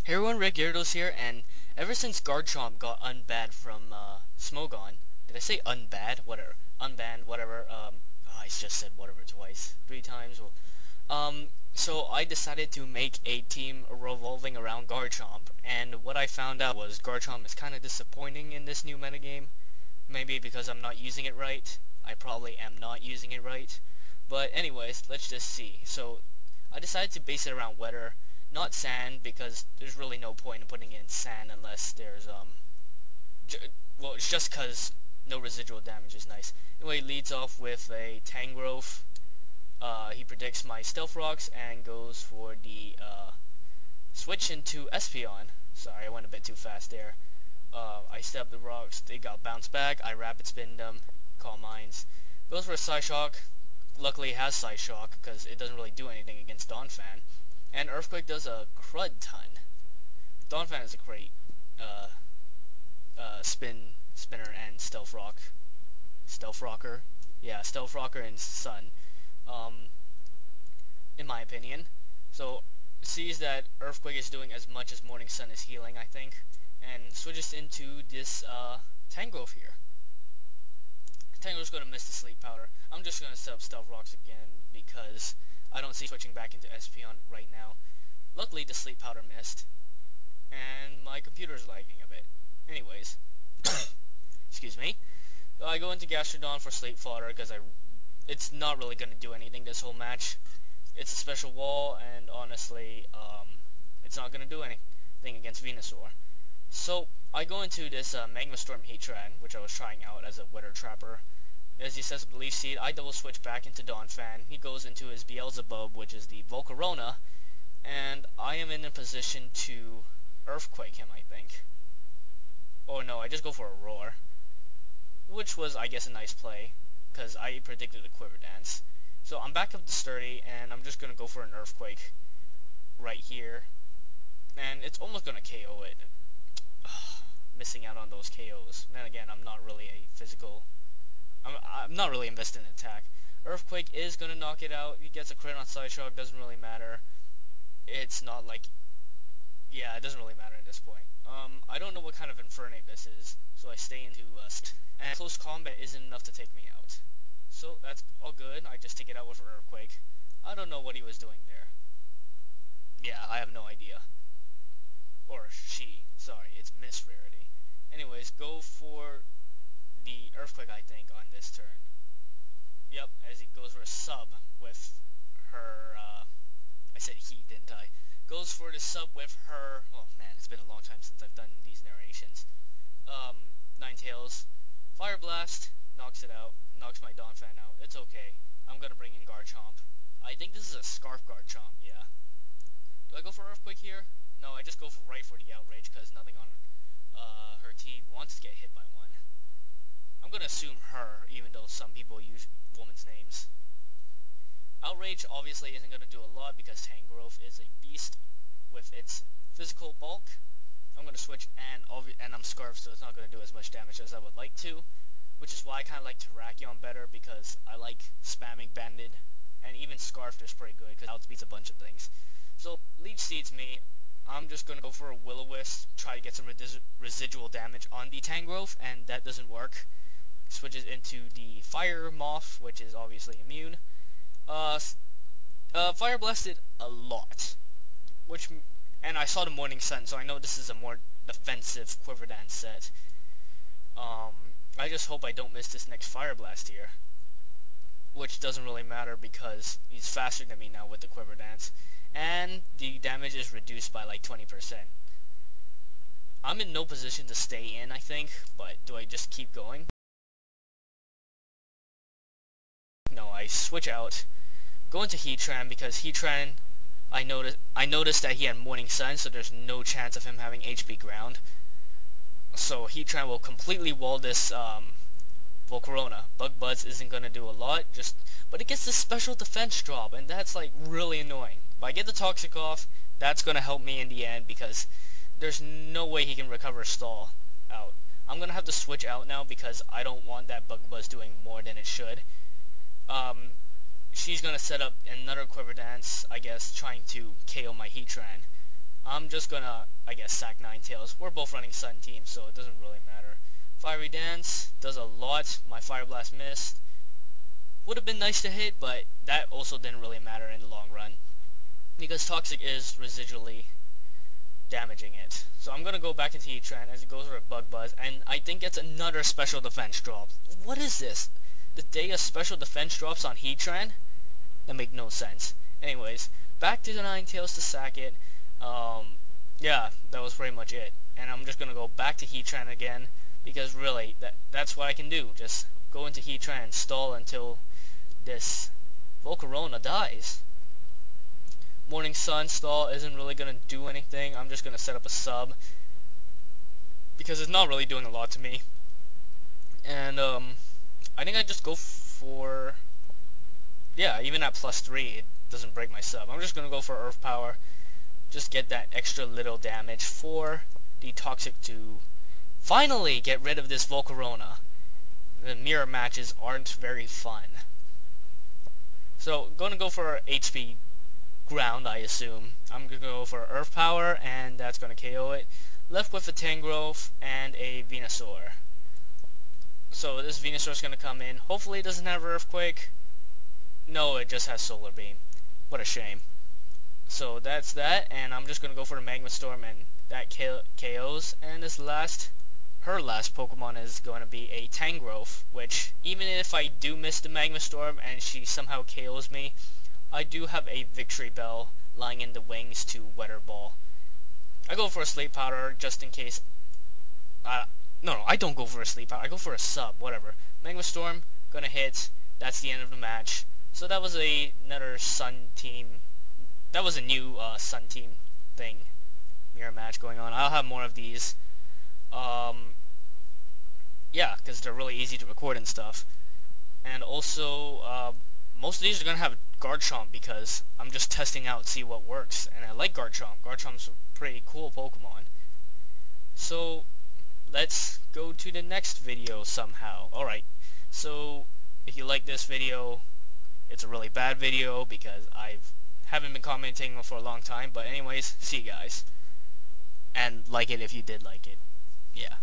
Hey everyone, Rick Gyarados here, and ever since Garchomp got unbanned from Smogon, did I say unbanned? Whatever. Unbanned, whatever, I just said whatever twice. 3 times. So I decided to make a team revolving around Garchomp, and what I found out was Garchomp is kind of disappointing in this new metagame. Maybe because I'm not using it right. I probably am not using it right. But anyways, let's just see. So I decided to base it around weather. Not sand, because there's really no point in putting it in sand unless there's, well, it's just because no residual damage is nice. Anyway, leads off with a Tangrowth. He predicts my Stealth Rocks and goes for the, switch into Espeon. Sorry, I went a bit too fast there. I stepped the rocks, they got bounced back, I Rapid Spin them, Calm Minds. Goes for a Psyshock. Luckily it has Psyshock, because it doesn't really do anything against Donphan. And Earthquake does a crud ton. Donphan is a great spinner and Stealth Rocker. Yeah, Stealth Rocker and Sun. In my opinion. So sees that Earthquake is doing as much as Morning Sun is healing, I think, and switches into this Tangrowth here. Tangrowth's gonna miss the Sleep Powder. I'm just gonna set up Stealth Rocks again because I don't see switching back into Espeon right now. Luckily, the Sleep Powder missed, and my computer's lagging a bit. Anyways, excuse me. So I go into Gastrodon for Sleep Fodder because it's not really going to do anything this whole match. It's a special wall, and honestly, it's not going to do anything against Venusaur. So I go into this Magma Storm Heatran, which I was trying out as a Weather Trapper. As he sets up the Leaf Seed, I double switch back into Donphan. He goes into his Beelzebub, which is the Volcarona, and I am in a position to Earthquake him, I think. Oh no, I just go for a Roar, which was, I guess, a nice play, because I predicted a Quiver Dance. So I'm back up to Sturdy, and I'm just going to go for an Earthquake right here, and it's almost going to KO it. Missing out on those KOs. Then again, I'm not really a physical... I'm not really invested in attack. Earthquake is going to knock it out. He gets a crit on Psyshock, doesn't really matter. It's not like... Yeah, it doesn't really matter at this point. I don't know what kind of Infernape this is, so I stay into and close combat isn't enough to take me out. So that's all good. I just take it out with Earthquake. I don't know what he was doing there. Yeah, I have no idea. Or she. Sorry, it's Miss Rarity. Anyways, go for the Earthquake, I think, on this turn. Yep, as he goes for a sub with her, I said he, didn't I? Goes for the sub with her, oh man, it's been a long time since I've done these narrations. Ninetales. Fire Blast, knocks it out, knocks my Donphan out. It's okay. I'm gonna bring in Garchomp. I think this is a Scarf Garchomp, yeah. Do I go for Earthquake here? No, I just go right for the Outrage, because nothing on her team wants to get hit by one. I'm gonna assume her, even though some people use women's names. Outrage obviously isn't gonna do a lot because Tangrowth is a beast with its physical bulk. I'm gonna switch, and I'm Scarf, so it's not gonna do as much damage as I would like to, which is why I kind of like Terrakion better, because I like spamming Banded, and even Scarf is pretty good because it outspeeds a bunch of things. So Leech Seeds me. I'm just going to go for a Will-O-Wisp, try to get some residual damage on the Tangrowth, and that doesn't work. Switches into the Fire Moth, which is obviously immune. Fire Blasted a lot, and I saw the Morning Sun, so I know this is a more defensive Quiver Dance set. I just hope I don't miss this next Fire Blast here, which doesn't really matter because he's faster than me now with the Quiver Dance. And the damage is reduced by like 20%. I'm in no position to stay in, I think, but do I just keep going? No, I switch out, go into Heatran, because Heatran, I noticed that he had Morning Sun, so there's no chance of him having HP Ground. So Heatran will completely wall this Volcarona. Bug Buzz isn't gonna do a lot, but it gets this special defense drop, and that's like really annoying. If I get the Toxic off, that's going to help me in the end because there's no way he can recover Stall out. I'm going to have to switch out now because I don't want that Bug Buzz doing more than it should. She's going to set up another Quiver Dance, I guess, trying to KO my Heatran. I'm just gonna, I guess, sack Ninetales. We're both running Sun Team, so it doesn't really matter. Fiery Dance does a lot. My Fire Blast missed. Would have been nice to hit, but that also didn't really matter in the long run, because Toxic is residually damaging it. So I'm gonna go back into Heatran as it goes for a Bug Buzz, and I think it's another special defense drop. What is this? The day of special defense drops on Heatran? That make no sense. Anyways, back to the Ninetales to sack it. Yeah, that was pretty much it. And I'm just gonna go back to Heatran again, because really, that's what I can do. Just go into Heatran, stall until this Volcarona dies. Morning Sun stall isn't really gonna do anything. I'm just gonna set up a sub, because it's not really doing a lot to me. And I think I just go for, yeah, even at +3 it doesn't break my sub. I'm just gonna go for Earth Power, just get that extra little damage for the Toxic to finally get rid of this Volcarona. The mirror matches aren't very fun. So gonna go for HP ground, I assume. I'm gonna go for Earth Power, and that's gonna KO it. Left with a Tangrowth and a Venusaur. So this Venusaur's gonna come in. Hopefully it doesn't have Earthquake. No, it just has Solar Beam. What a shame. So that's that, and I'm just gonna go for the Magma Storm, and that KOs. And this her last Pokemon is going to be a Tangrowth, which, even if I do miss the Magma Storm and she somehow KOs me, I do have a Victory Bell lying in the wings to Weather Ball. I go for a Sleep Powder just in case. No, I don't go for a Sleep Powder. I go for a sub, whatever. Magma Storm, gonna hit. That's the end of the match. So that was another Sun Team. That was a new Sun Team thing. Mirror match going on. I'll have more of these. Yeah, because they're really easy to record and stuff. And also, most of these are gonna have Garchomp, because I'm just testing out, see what works. And I like Garchomp. Garchomp's a pretty cool Pokemon. So let's go to the next video somehow. Alright, so if you like this video, it's a really bad video because I haven't been commenting for a long time. But anyways, see you guys. And like it if you did like it. Yeah.